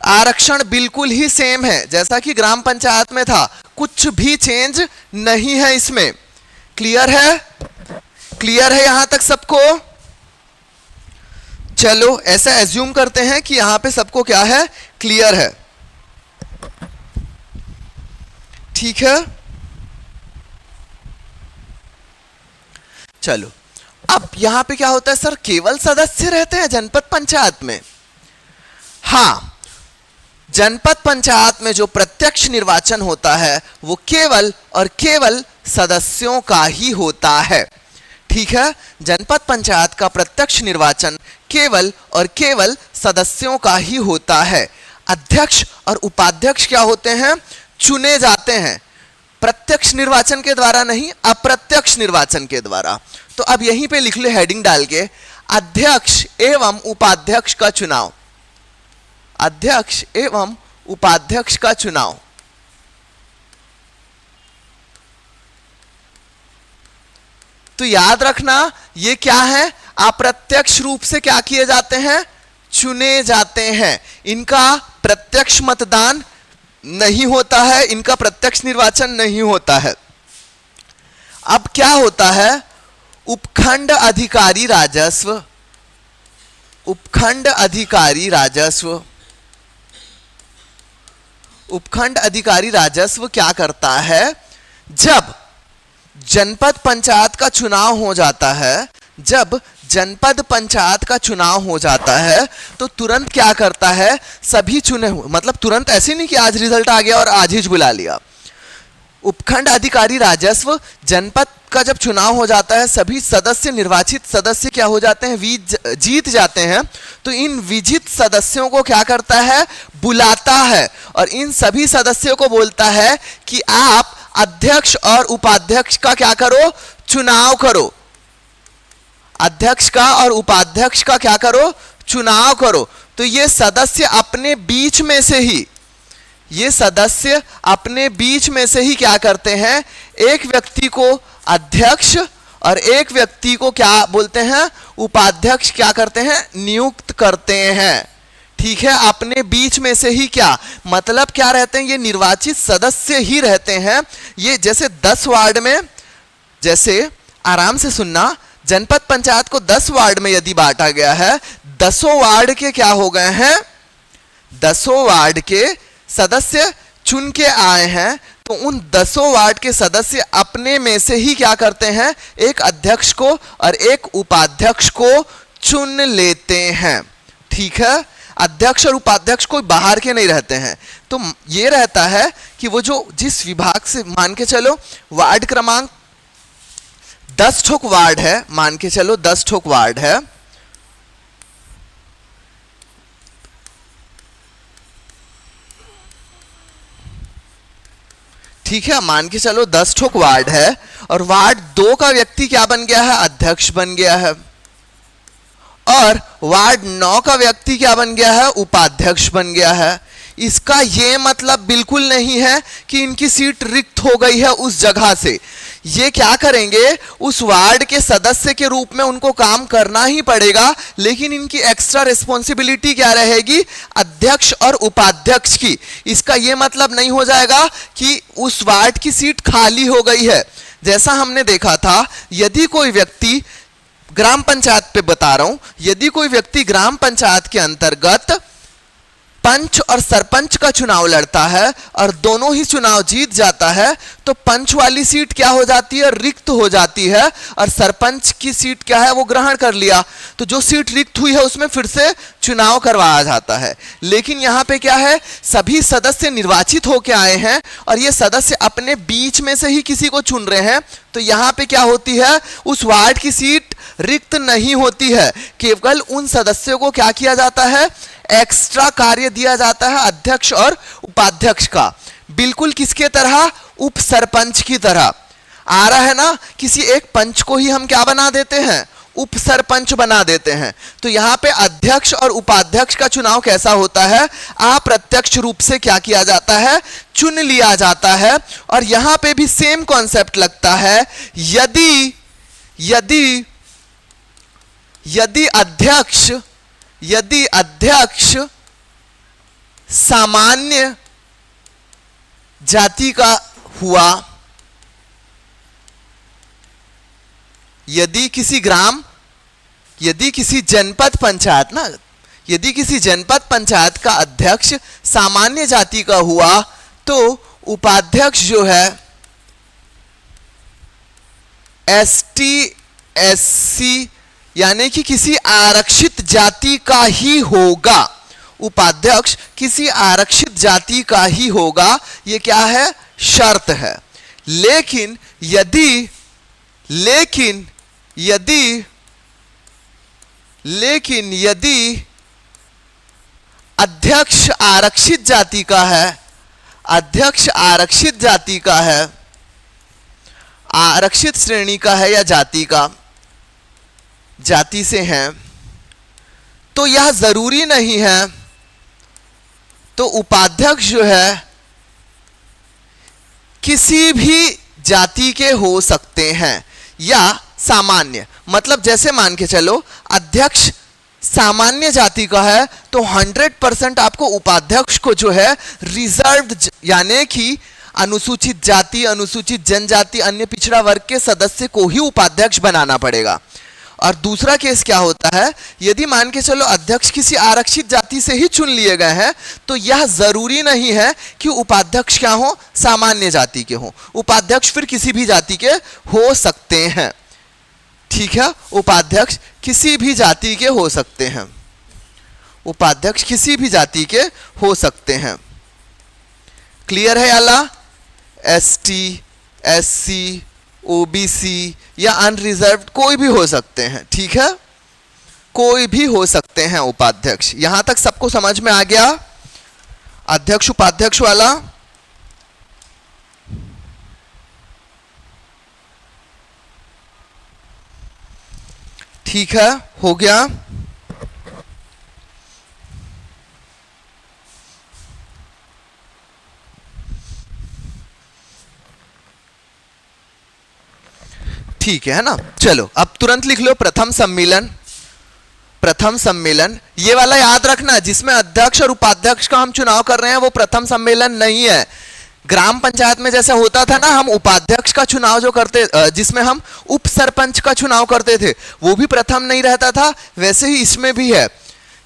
आरक्षण बिल्कुल ही सेम है जैसा कि ग्राम पंचायत में था, कुछ भी चेंज नहीं है इसमें। क्लियर है, क्लियर है यहां तक सबको? चलो ऐसा एज्यूम करते हैं कि यहां पे सबको क्या है, क्लियर है। ठीक है, चलो अब यहां पे क्या होता है, सर केवल सदस्य रहते हैं जनपद पंचायत में? हाँ, जनपद पंचायत में जो प्रत्यक्ष निर्वाचन होता है वो केवल और केवल सदस्यों का ही होता है। ठीक है, जनपद पंचायत का प्रत्यक्ष निर्वाचन केवल और केवल सदस्यों का ही होता है। अध्यक्ष और उपाध्यक्ष क्या होते हैं, चुने जाते हैं, प्रत्यक्ष निर्वाचन के द्वारा नहीं, अप्रत्यक्ष निर्वाचन के द्वारा। तो अब यहीं पे लिख लो हेडिंग डाल के, अध्यक्ष एवं उपाध्यक्ष का चुनाव, अध्यक्ष एवं उपाध्यक्ष का चुनाव। तो याद रखना ये क्या है, अप्रत्यक्ष रूप से क्या किए जाते हैं, चुने जाते हैं। इनका प्रत्यक्ष मतदान नहीं होता है, इनका प्रत्यक्ष निर्वाचन नहीं होता है। अब क्या होता है, उपखंड अधिकारी राजस्व, उपखंड अधिकारी राजस्व, उपखंड अधिकारी राजस्व क्या करता है, जब जनपद पंचायत का चुनाव हो जाता है, जब जनपद पंचायत का चुनाव हो जाता है तो तुरंत क्या करता है, सभी चुने हुए, मतलब तुरंत ऐसे नहीं कि आज रिजल्ट आ गया और आज ही बुला लिया। उपखंड अधिकारी राजस्व, जनपद का जब चुनाव हो जाता है सभी सदस्य, निर्वाचित सदस्य क्या हो जाते हैं, जीत जाते हैं। तो इन विजित सदस्यों को क्या करता है, बुलाता है और इन सभी सदस्यों को बोलता है कि आप अध्यक्ष और उपाध्यक्ष का क्या करो, चुनाव करो। अध्यक्ष का और उपाध्यक्ष का क्या करो, चुनाव करो। तो ये सदस्य अपने बीच में से ही, ये सदस्य अपने बीच में से ही क्या करते हैं, एक व्यक्ति को अध्यक्ष और एक व्यक्ति को क्या बोलते हैं, उपाध्यक्ष क्या करते हैं, नियुक्त करते हैं। ठीक है, अपने बीच में से ही, क्या मतलब क्या रहते हैं, ये निर्वाचित सदस्य ही रहते हैं। ये जैसे 10 वार्ड में, जैसे आराम से सुनना, जनपद पंचायत को 10 वार्ड में यदि बांटा गया है, 10 वार्ड के क्या हो गए हैं, 10 वार्ड के सदस्य चुन के आए हैं, तो उन 10 वार्ड के सदस्य अपने में से ही क्या करते हैं, एक अध्यक्ष को और एक उपाध्यक्ष को चुन लेते हैं। ठीक है, अध्यक्ष और उपाध्यक्ष कोई बाहर के नहीं रहते हैं। तो ये रहता है कि वो जो जिस विभाग से, मान के चलो वार्ड क्रमांक 10 ठोक वार्ड है, मान के चलो 10 ठोक वार्ड है, ठीक है, मान के चलो 10 ठोक वार्ड है और वार्ड 2 का व्यक्ति क्या बन गया है, अध्यक्ष बन गया है, और वार्ड 9 का व्यक्ति क्या बन गया है, उपाध्यक्ष बन गया है। इसका ये मतलब बिल्कुल नहीं है कि इनकी सीट रिक्त हो गई है उस जगह से। ये क्या करेंगे, उस वार्ड के सदस्य के रूप में उनको काम करना ही पड़ेगा, लेकिन इनकी एक्स्ट्रा रिस्पॉन्सिबिलिटी क्या रहेगी, अध्यक्ष और उपाध्यक्ष की। इसका ये मतलब नहीं हो जाएगा कि उस वार्ड की सीट खाली हो गई है। जैसा हमने देखा था, यदि कोई व्यक्ति ग्राम पंचायत पे बता रहा हूं, यदि कोई व्यक्ति ग्राम पंचायत के अंतर्गत पंच और सरपंच का चुनाव लड़ता है और दोनों ही चुनाव जीत जाता है, तो पंच वाली सीट क्या हो जाती है, रिक्त हो जाती है, और सरपंच की सीट क्या है, वो ग्रहण कर लिया। तो जो सीट रिक्त हुई है उसमें फिर से चुनाव करवाया जाता है। लेकिन यहाँ पे क्या है, सभी सदस्य निर्वाचित होकर आए हैं और ये सदस्य अपने बीच में से ही किसी को चुन रहे हैं, तो यहाँ पे क्या होती है, उस वार्ड की सीट रिक्त नहीं होती है। केवल उन सदस्यों को क्या किया जाता है, एक्स्ट्रा कार्य दिया जाता है अध्यक्ष और उपाध्यक्ष का, बिल्कुल किसके तरह, उप सरपंच की तरह। आ रहा है ना, किसी एक पंच को ही हम क्या बना देते हैं, उप सरपंच बना देते हैं। तो यहाँ पे अध्यक्ष और उपाध्यक्ष का चुनाव कैसा होता है, अप्रत्यक्ष रूप से क्या किया जाता है, चुन लिया जाता है। और यहाँ पे भी सेम कॉन्सेप्ट लगता है, यदि यदि यदि अध्यक्ष सामान्य जाति का हुआ, यदि किसी जनपद पंचायत ना, यदि किसी जनपद पंचायत का अध्यक्ष सामान्य जाति का हुआ, तो उपाध्यक्ष जो है ST SC यानी कि किसी आरक्षित जाति का ही होगा। उपाध्यक्ष किसी आरक्षित जाति का ही होगा, ये क्या है, शर्त है। लेकिन यदि अध्यक्ष आरक्षित जाति का है, अध्यक्ष आरक्षित जाति का है, आरक्षित श्रेणी का है या जाति से हैं, तो यह जरूरी नहीं है, तो उपाध्यक्ष जो है किसी भी जाति के हो सकते हैं या सामान्य, मतलब जैसे मान के चलो अध्यक्ष सामान्य जाति का है, तो 100% आपको उपाध्यक्ष को जो है रिजर्व्ड यानी कि अनुसूचित जाति, अनुसूचित जनजाति, अन्य पिछड़ा वर्ग के सदस्य को ही उपाध्यक्ष बनाना पड़ेगा। और दूसरा केस क्या होता है, यदि मान के चलो अध्यक्ष किसी आरक्षित जाति से ही चुन लिए गए हैं, तो यह जरूरी नहीं है कि उपाध्यक्ष क्या हो, सामान्य जाति के हो। उपाध्यक्ष फिर किसी भी जाति के हो सकते हैं। ठीक है, उपाध्यक्ष किसी भी जाति के हो सकते हैं, उपाध्यक्ष किसी भी जाति के हो सकते हैं। क्लियर है अल्लाह? ST SC OBC या अनरिजर्व्ड कोई भी हो सकते हैं। ठीक है, कोई भी हो सकते हैं उपाध्यक्ष। यहां तक सबको समझ में आ गया अध्यक्ष उपाध्यक्ष वाला? ठीक है, हो गया। ठीक है ना, चलो अब तुरंत लिख लो प्रथम सम्मेलन। प्रथम सम्मेलन ये वाला याद रखना, जिसमें अध्यक्ष और उपाध्यक्ष का हम चुनाव कर रहे हैं वो प्रथम सम्मेलन नहीं है। ग्राम पंचायत में जैसे होता था ना, हम उपाध्यक्ष का चुनाव जो करते, जिसमें हम उप सरपंच का चुनाव करते थे, वो भी प्रथम नहीं रहता था, वैसे ही इसमें भी है।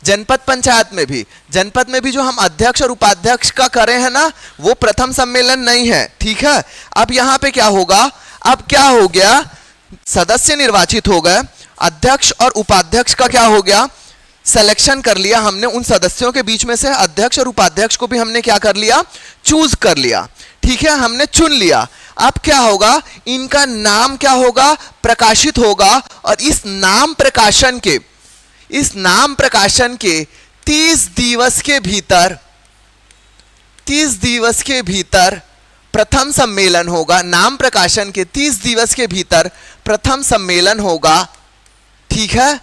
जनपद पंचायत में भी, जनपद में भी जो हम अध्यक्ष और उपाध्यक्ष का करे हैं ना, वो प्रथम सम्मेलन नहीं है, ठीक है। अब यहाँ पे क्या होगा, अब क्या हो गया, सदस्य निर्वाचित हो गए, अध्यक्ष और उपाध्यक्ष का क्या हो गया, सिलेक्शन कर लिया हमने। उन सदस्यों के बीच में से अध्यक्ष और उपाध्यक्ष को भी हमने क्या कर लिया, चूज कर लिया, ठीक है, हमने चुन लिया। अब क्या होगा, इनका नाम क्या होगा, प्रकाशित होगा, और इस नाम प्रकाशन के 30 दिवस के भीतर, 30 दिवस के भीतर प्रथम सम्मेलन होगा। नाम प्रकाशन के 30 दिवस के भीतर प्रथम सम्मेलन होगा, ठीक है।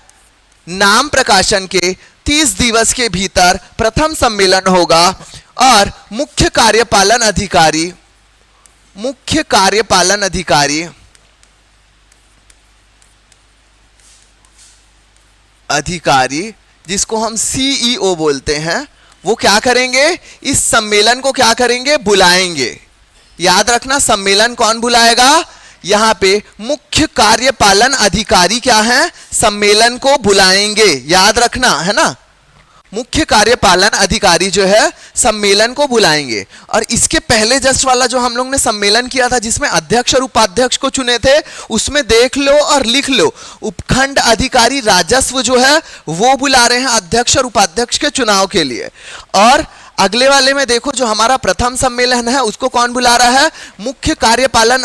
नाम प्रकाशन के 30 दिवस के भीतर प्रथम सम्मेलन होगा, और मुख्य कार्यपालन अधिकारी जिसको हम सीईओ बोलते हैं, वो क्या करेंगे, इस सम्मेलन को क्या करेंगे, बुलाएंगे। याद रखना, सम्मेलन कौन बुलाएगा, यहां पे मुख्य कार्यपालन अधिकारी क्या है, सम्मेलन को बुलाएंगे, याद रखना है ना। मुख्य कार्यपालन अधिकारी जो है सम्मेलन को बुलाएंगे। और इसके पहले जस्ट वाला जो हम लोग ने सम्मेलन किया था, जिसमें अध्यक्ष और उपाध्यक्ष को चुने थे, उसमें देख लो और लिख लो, उपखंड अधिकारी राजस्व जो है वो बुला रहे हैं अध्यक्ष और उपाध्यक्ष के चुनाव के लिए। और अगले वाले में देखो, जो हमारा प्रथम सम्मेलन है उसको कौन बुला रहा है, मुख्य कार्यपालन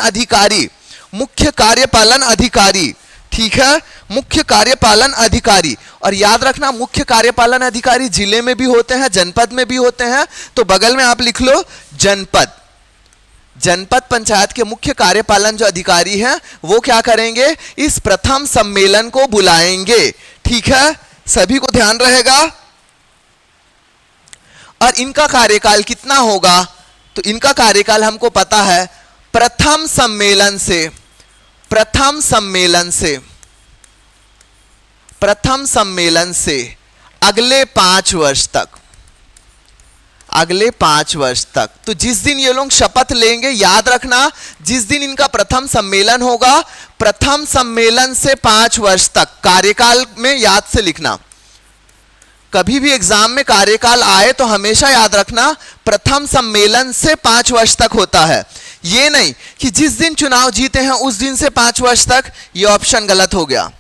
अधिकारी, ठीक है, मुख्य कार्यपालन अधिकारी। और याद रखना, मुख्य कार्यपालन अधिकारी जिले में भी होते हैं, जनपद में भी होते हैं, तो बगल में आप लिख लो जनपद पंचायत के मुख्य कार्यपालन जो अधिकारी हैं वो क्या करेंगे, इस प्रथम सम्मेलन को बुलाएंगे, ठीक है, सभी को ध्यान रहेगा। और इनका कार्यकाल कितना होगा, तो इनका कार्यकाल हमको पता है, प्रथम सम्मेलन से अगले 5 वर्ष तक। तो जिस दिन ये लोग शपथ लेंगे, याद रखना, जिस दिन इनका प्रथम सम्मेलन होगा, प्रथम सम्मेलन से 5 वर्ष तक कार्यकाल में याद से लिखना। कभी भी एग्जाम में कार्यकाल आए तो हमेशा याद रखना, प्रथम सम्मेलन से 5 वर्ष तक होता है। ये नहीं कि जिस दिन चुनाव जीते हैं उस दिन से 5 वर्ष तक, ये ऑप्शन गलत हो गया,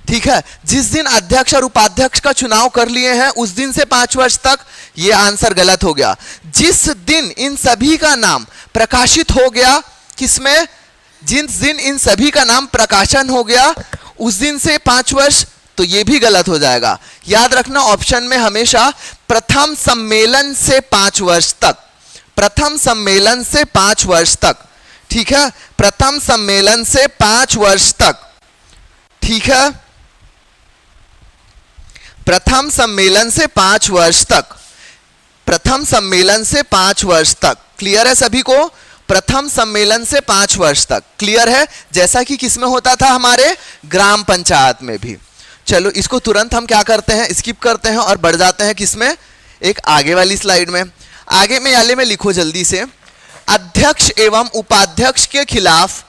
ठीक है। जिस दिन अध्यक्ष और उपाध्यक्ष का चुनाव कर लिए हैं उस दिन से 5 वर्ष तक, ये आंसर गलत हो गया। जिस दिन इन सभी का नाम प्रकाशित हो गया, किसमें, जिस दिन इन सभी का नाम प्रकाशन हो गया उस दिन से 5 वर्ष, तो ये भी गलत हो जाएगा। याद रखना, ऑप्शन में हमेशा प्रथम सम्मेलन से 5 वर्ष तक, प्रथम सम्मेलन से 5 वर्ष तक, ठीक है, प्रथम सम्मेलन से 5 वर्ष तक, ठीक है, प्रथम सम्मेलन से 5 वर्ष तक, प्रथम सम्मेलन से 5 वर्ष तक। क्लियर है सभी को, प्रथम सम्मेलन से 5 वर्ष तक क्लियर है, जैसा कि किसमें होता था, हमारे ग्राम पंचायत में भी। चलो इसको तुरंत हम क्या करते हैं, स्किप करते हैं और बढ़ जाते हैं किसमें, एक आगे वाली स्लाइड में। आगे में याले में लिखो जल्दी से, अध्यक्ष एवं उपाध्यक्ष के खिलाफ,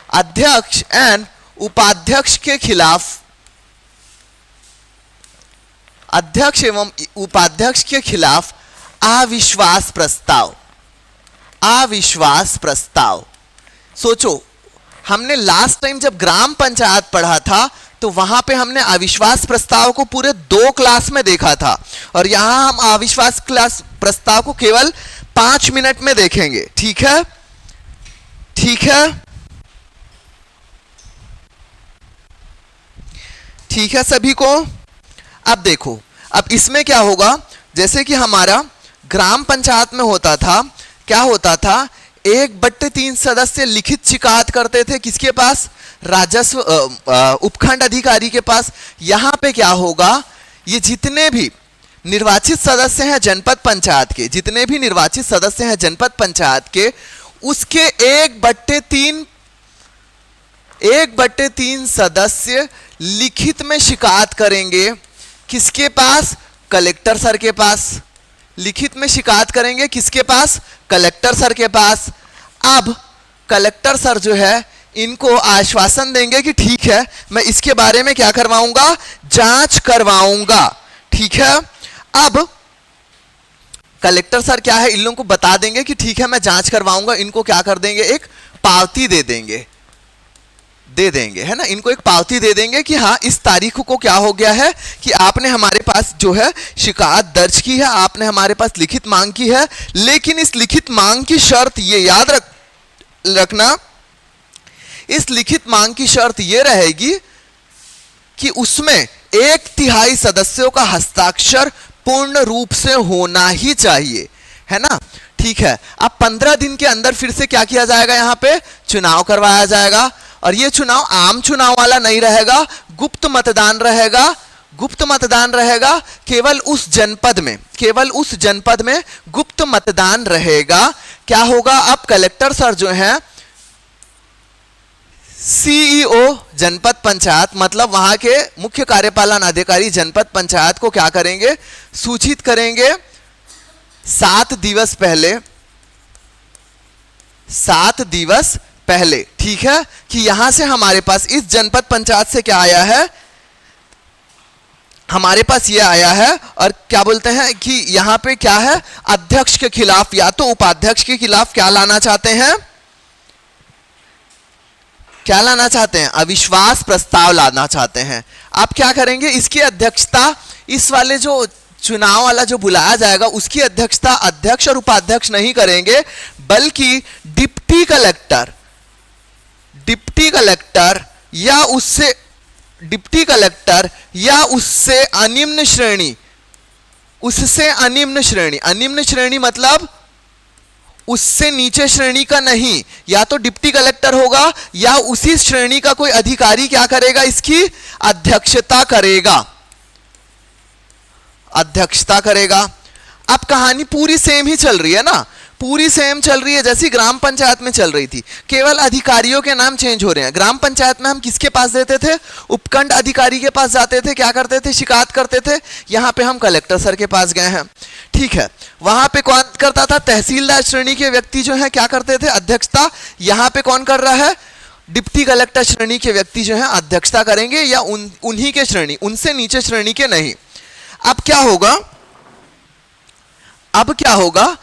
अध्यक्ष एंड उपाध्यक्ष के खिलाफ, अध्यक्ष एवं उपाध्यक्ष के खिलाफ अविश्वास प्रस्ताव, अविश्वास प्रस्ताव। सोचो, हमने लास्ट टाइम जब ग्राम पंचायत पढ़ा था तो वहां पे हमने अविश्वास प्रस्ताव को पूरे 2 क्लास में देखा था, और यहां हम अविश्वास प्रस्ताव को केवल 5 मिनट में देखेंगे, ठीक है, ठीक है, ठीक है सभी को। अब देखो, अब इसमें क्या होगा, जैसे कि हमारा ग्राम पंचायत में होता था, क्या होता था, 1/3 सदस्य लिखित शिकायत करते थे, किसके पास, राजस्व उपखंड अधिकारी के पास। यहां पे क्या होगा, ये जितने भी निर्वाचित सदस्य हैं जनपद पंचायत के, जितने भी निर्वाचित सदस्य हैं जनपद पंचायत के, उसके 1/3 सदस्य लिखित में शिकायत करेंगे, किसके पास, कलेक्टर सर के पास। लिखित में शिकायत करेंगे किसके पास? कलेक्टर सर के पास। अब कलेक्टर सर जो है इनको आश्वासन देंगे कि ठीक है, मैं इसके बारे में क्या करवाऊंगा? जांच करवाऊंगा। ठीक है, अब कलेक्टर सर क्या है, इन लोगों को बता देंगे कि ठीक है मैं जांच करवाऊंगा। इनको क्या कर देंगे? एक पावती दे देंगे, है ना, इनको एक पावती दे देंगे कि हाँ इस तारीख को क्या हो गया है कि आपने हमारे पास जो है शिकायत दर्ज की है, आपने हमारे पास लिखित मांग की है, लेकिन इस लिखित मांग की शर्त ये याद रखना, इस लिखित मांग की शर्त ये रहेगी कि उसमें 1/3 सदस्यों का हस्ताक्षर पूर्ण रूप से होना ही चाहिए, है ना। ठीक है, अब 15 दिन के अंदर फिर से क्या किया जाएगा? यहाँ पे चुनाव करवाया जाएगा, और ये चुनाव आम चुनाव वाला नहीं रहेगा, गुप्त मतदान रहेगा। गुप्त मतदान रहेगा केवल उस जनपद में, केवल उस जनपद में गुप्त मतदान रहेगा। क्या होगा? अब कलेक्टर सर जो हैं, सीईओ जनपद पंचायत, मतलब वहां के मुख्य कार्यपालन अधिकारी जनपद पंचायत को क्या करेंगे? सूचित करेंगे 7 दिवस पहले, 7 दिवस पहले, ठीक है, कि यहां से हमारे पास इस जनपद पंचायत से क्या आया है? हमारे पास ये आया है, और क्या बोलते हैं कि यहां पे क्या है? अध्यक्ष के खिलाफ या तो उपाध्यक्ष के खिलाफ क्या लाना चाहते हैं? क्या लाना चाहते हैं? अविश्वास प्रस्ताव लाना चाहते हैं। आप क्या करेंगे? इसकी अध्यक्षता, इस वाले जो चुनाव वाला जो बुलाया जाएगा उसकी अध्यक्षता अध्यक्ष और उपाध्यक्ष नहीं करेंगे, बल्कि डिप्टी कलेक्टर, डिप्टी कलेक्टर या उससे, डिप्टी कलेक्टर या उससे अनिम्न श्रेणी, उससे अनिम्न श्रेणी, अनिम्न श्रेणी मतलब उससे नीचे श्रेणी का नहीं, या तो डिप्टी कलेक्टर होगा या उसी श्रेणी का कोई अधिकारी क्या करेगा? इसकी अध्यक्षता करेगा, अध्यक्षता करेगा। अब कहानी पूरी सेम ही चल रही है ना, पूरी सेम चल रही है जैसी ग्राम पंचायत में चल रही थी, केवल अधिकारियों के नाम चेंज हो रहे हैं। ग्राम पंचायत में हम किसके पास देते थे? उपखंड अधिकारी के पास जाते थे, क्या करते थे? शिकायत करते थे। यहाँ पे हम कलेक्टर सर के पास गए हैं, ठीक है। वहां पे कौन करता था? तहसीलदार श्रेणी के व्यक्ति जो है क्या करते थे? अध्यक्षता। यहाँ पे कौन कर रहा है? डिप्टी कलेक्टर श्रेणी के व्यक्ति जो है अध्यक्षता करेंगे, या उन्हीं के श्रेणी, उनसे नीचे श्रेणी के नहीं। अब क्या होगा? अब क्या होगा?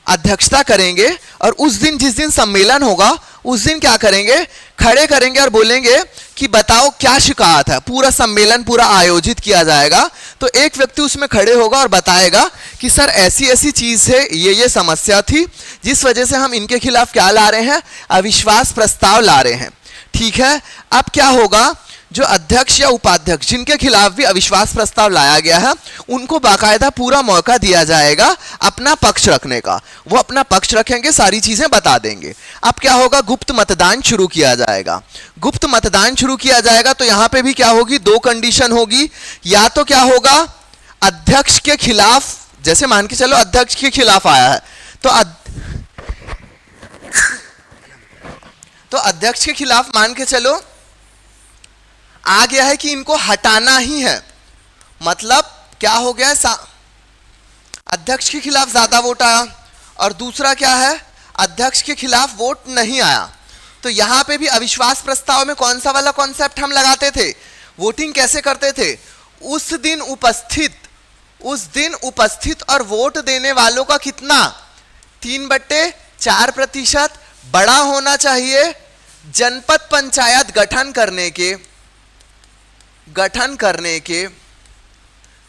अध्यक्षता करेंगे, और उस दिन जिस दिन सम्मेलन होगा उस दिन क्या करेंगे? खड़े करेंगे और बोलेंगे कि बताओ क्या शिकायत है। पूरा सम्मेलन पूरा आयोजित किया जाएगा, तो एक व्यक्ति उसमें खड़े होगा और बताएगा कि सर ऐसी ऐसी चीज है, ये समस्या थी, जिस वजह से हम इनके खिलाफ क्या ला रहे हैं? अविश्वास प्रस्ताव ला रहे हैं, ठीक है। अब क्या होगा? जो अध्यक्ष या उपाध्यक्ष जिनके खिलाफ भी अविश्वास प्रस्ताव लाया गया है, उनको बाकायदा पूरा मौका दिया जाएगा अपना पक्ष रखने का। वो अपना पक्ष रखेंगे, सारी चीजें बता देंगे। अब क्या होगा? गुप्त मतदान शुरू किया जाएगा। गुप्त मतदान शुरू किया जाएगा तो यहां पे भी क्या होगी? 2 कंडीशन होगी। या तो क्या होगा? अध्यक्ष के खिलाफ, जैसे मान के चलो अध्यक्ष के खिलाफ आया है, तो अध्यक्ष के खिलाफ मान के चलो आ गया है कि इनको हटाना ही है, मतलब क्या हो गया? अध्यक्ष के खिलाफ ज्यादा वोट आया, और दूसरा क्या है? अध्यक्ष के खिलाफ वोट नहीं आया। तो यहां पे भी अविश्वास प्रस्ताव में कौन सा वाला कॉन्सेप्ट हम लगाते थे? वोटिंग कैसे करते थे? उस दिन उपस्थित और वोट देने वालों का कितना? 3/4% बड़ा होना चाहिए जनपद पंचायत गठन करने के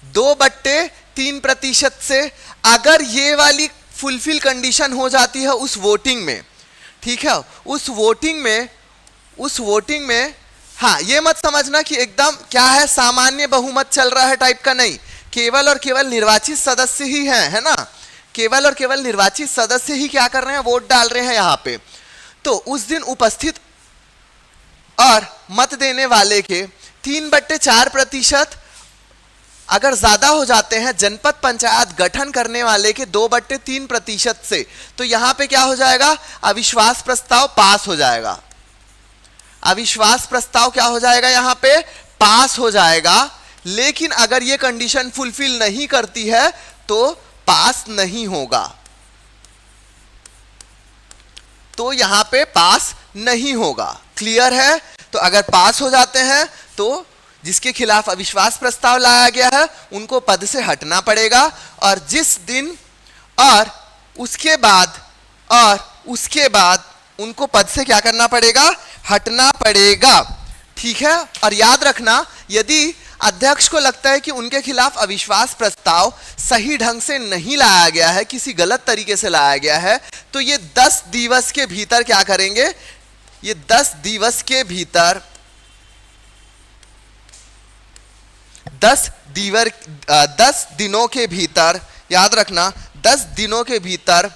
2/3% से। अगर ये वाली फुलफिल कंडीशन हो जाती है उस वोटिंग में, ठीक है, उस वोटिंग में हाँ, ये मत समझना कि एकदम क्या है सामान्य बहुमत चल रहा है टाइप का, नहीं। केवल और केवल निर्वाचित सदस्य ही हैं, है ना, केवल और केवल निर्वाचित सदस्य ही क्या कर रहे हैं? वोट डाल रहे हैं यहाँ पे। तो उस दिन उपस्थित और मत देने वाले के 3/4% अगर ज्यादा हो जाते हैं जनपद पंचायत गठन करने वाले के 2/3% से, तो यहां पे क्या हो जाएगा? अविश्वास प्रस्ताव पास हो जाएगा। अविश्वास प्रस्ताव क्या हो जाएगा? यहां पे पास हो जाएगा। लेकिन अगर ये कंडीशन फुलफिल नहीं करती है तो पास नहीं होगा, तो यहां पे पास नहीं होगा। क्लियर है? तो अगर पास हो जाते हैं तो जिसके खिलाफ अविश्वास प्रस्ताव लाया गया है उनको पद से हटना पड़ेगा, और जिस दिन और उसके बाद उनको पद से क्या करना पड़ेगा? हटना पड़ेगा। ठीक है? और याद रखना, यदि अध्यक्ष को लगता है कि उनके खिलाफ अविश्वास प्रस्ताव सही ढंग से नहीं लाया गया है, किसी गलत तरीके से लाया गया है, तो ये 10 दिवस के भीतर क्या करेंगे? ये 10 दिवस के भीतर 10 दिनों के भीतर, याद रखना, 10 दिनों के भीतर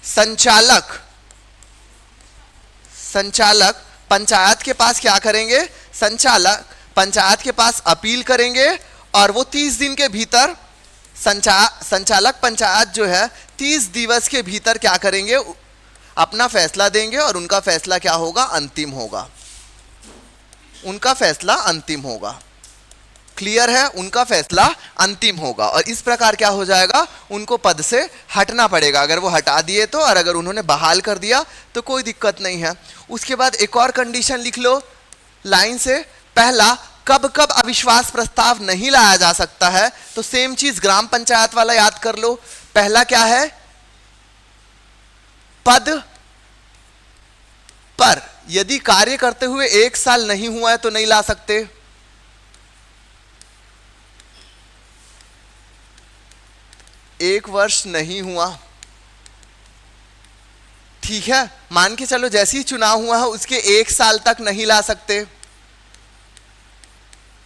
संचालक पंचायत के पास क्या करेंगे? संचालक पंचायत के पास अपील करेंगे, और वो 30 दिन के भीतर संचालक पंचायत जो है 30 दिवस के भीतर क्या करेंगे? अपना फैसला देंगे, और उनका फैसला क्या होगा? अंतिम होगा। उनका फैसला अंतिम होगा। क्लियर है? उनका फैसला अंतिम होगा, और इस प्रकार क्या हो जाएगा? उनको पद से हटना पड़ेगा। अगर वो हटा दिए तो, और अगर उन्होंने बहाल कर दिया तो कोई दिक्कत नहीं है। उसके बाद एक और कंडीशन लिख लो लाइन से। पहला, कब कब अविश्वास प्रस्ताव नहीं लाया जा सकता है, तो सेम चीज ग्राम पंचायत वाला याद कर लो। पहला क्या है? पद पर यदि कार्य करते हुए 1 साल नहीं हुआ है तो नहीं ला सकते। 1 वर्ष नहीं हुआ, ठीक है, मान के चलो जैसे ही चुनाव हुआ है उसके 1 साल तक नहीं ला सकते,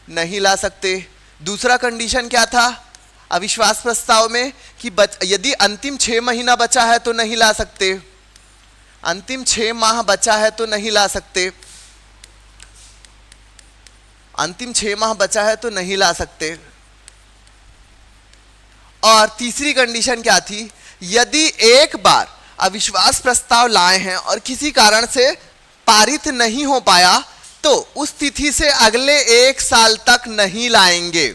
नहीं ला सकते। दूसरा कंडीशन क्या था अविश्वास प्रस्ताव में कि यदि अंतिम 6 महीना बचा है तो नहीं ला सकते, अंतिम 6 माह बचा है तो नहीं ला सकते, अंतिम 6 माह बचा है तो नहीं ला सकते। और तीसरी कंडीशन क्या थी? यदि एक बार अविश्वास प्रस्ताव लाए हैं और किसी कारण से पारित नहीं हो पाया तो उस तिथि से अगले 1 साल तक नहीं लाएंगे,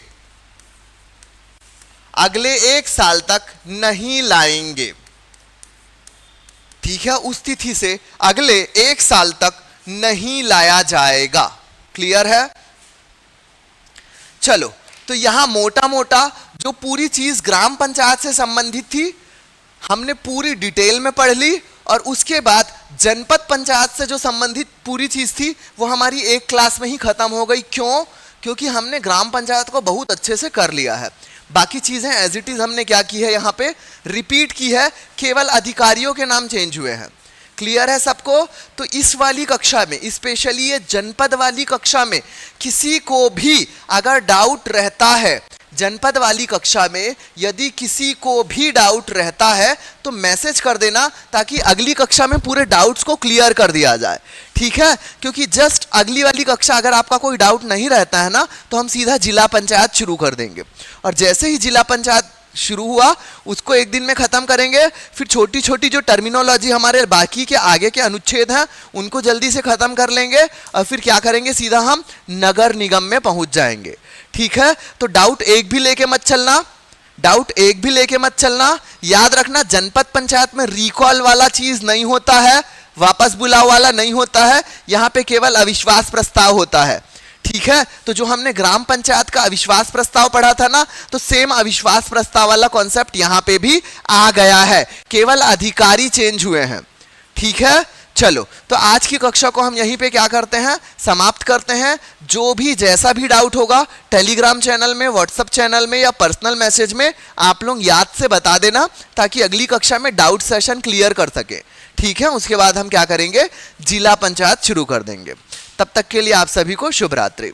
अगले 1 साल तक नहीं लाएंगे। ठीक है, उस तिथि से अगले 1 साल तक नहीं लाया जाएगा। क्लियर है? चलो, तो यहां मोटा मोटा जो पूरी चीज ग्राम पंचायत से संबंधित थी हमने पूरी डिटेल में पढ़ ली, और उसके बाद जनपद पंचायत से जो संबंधित पूरी चीज थी वो हमारी एक क्लास में ही खत्म हो गई। क्यों? क्योंकि हमने ग्राम पंचायत को बहुत अच्छे से कर लिया है। बाकी चीजें एज इट इज हमने क्या की है, यहाँ पे रिपीट की है, केवल अधिकारियों के नाम चेंज हुए हैं। क्लियर है सबको? तो इस वाली कक्षा में, स्पेशली ये जनपद वाली कक्षा में किसी को भी अगर डाउट रहता है, जनपद वाली कक्षा में यदि किसी को भी डाउट रहता है तो मैसेज कर देना, ताकि अगली कक्षा में पूरे डाउट्स को क्लियर कर दिया जाए। ठीक है? क्योंकि जस्ट अगली वाली कक्षा अगर आपका कोई डाउट नहीं रहता है ना, तो हम सीधा जिला पंचायत शुरू कर देंगे, और जैसे ही जिला पंचायत शुरू हुआ उसको 1 दिन में खत्म करेंगे। फिर छोटी छोटी जो टर्मिनोलॉजी हमारे बाकी के आगे के अनुच्छेद हैं उनको जल्दी से खत्म कर लेंगे, और फिर क्या करेंगे, सीधा हम नगर निगम में पहुंच जाएंगे। ठीक है? तो डाउट एक भी लेके मत चलना, डाउट एक भी लेके मत चलना। याद रखना, जनपद पंचायत में रिकॉल वाला चीज नहीं होता है, वापस बुलाव वाला नहीं होता है, यहां पे केवल अविश्वास प्रस्ताव होता है। ठीक है? तो जो हमने ग्राम पंचायत का अविश्वास प्रस्ताव पढ़ा था ना, तो सेम अविश्वास प्रस्ताव वाला कॉन्सेप्ट यहां पे भी आ गया है, केवल अधिकारी चेंज हुए हैं। ठीक है? चलो, तो आज की कक्षा को हम यहीं पे क्या करते हैं, समाप्त करते हैं। जो भी जैसा भी डाउट होगा टेलीग्राम चैनल में, व्हाट्सएप चैनल में या पर्सनल मैसेज में आप लोग याद से बता देना, ताकि अगली कक्षा में डाउट सेशन क्लियर कर सके। ठीक है? उसके बाद हम क्या करेंगे, जिला पंचायत शुरू कर देंगे। तब तक के लिए आप सभी को शुभ रात्रि।